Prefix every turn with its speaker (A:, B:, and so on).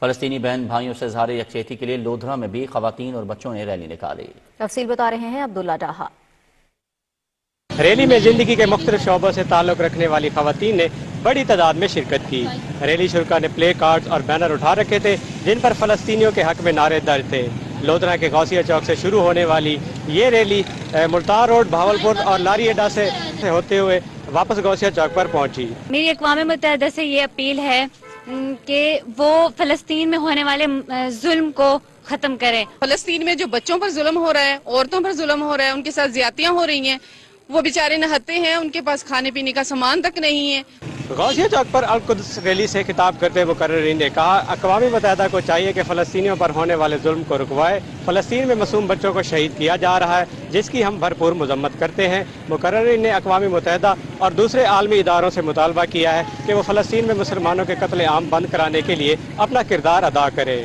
A: فلسطینی بہن بھائیوں سے اظہار یکجہتی کے لیے لودھرا میں بھی خواتین اور بچوں نے ریلی نکالی۔
B: تفصیل بتا رہے ہیں عبداللہ ڈاہا۔
C: ریلی میں زندگی کے مختلف شعبوں سے تعلق رکھنے والی خواتین نے بڑی تعداد میں شرکت کی۔ ریلی شرکا نے پلے کارڈز اور بینر اٹھا رکھے تھے جن پر فلسطینیوں کے حق میں نعرے درج تھے۔ لودھرا کے غوثیہ چوک سے شروع ہونے والی یہ ریلی ملتان روڈ، بہاولپور اور لاری اڈا سے ہوتے ہوئے واپس غوثیہ چوک پر پہنچی۔
D: میری اقوام متحدہ سے یہ اپیل ہے کہ وہ فلسطین میں ہونے والے ظلم کو ختم کریں۔
E: فلسطین میں جو بچوں پر ظلم ہو رہا ہے، عورتوں پر ظلم ہو رہا ہے، ان کے ساتھ زیادتیاں ہو رہی ہیں، وہ بیچارے نہتے ہیں، ان کے پاس کھانے پینے کا سامان تک نہیں ہے۔
C: غوثیہ چوک پر القدس ریلی سے خطاب کرتے مقررین نے کہا اقوام متحدہ کو چاہیے کہ فلسطینیوں پر ہونے والے ظلم کو رکوائے۔ فلسطین میں معصوم بچوں کو شہید کیا جا رہا ہے جس کی ہم بھرپور مذمت کرتے ہیں۔ مقررین نے اقوام متحدہ اور دوسرے عالمی اداروں سے مطالبہ کیا ہے کہ وہ فلسطین میں مسلمانوں کے قتل عام بند کرانے کے لیے اپنا کردار ادا کریں۔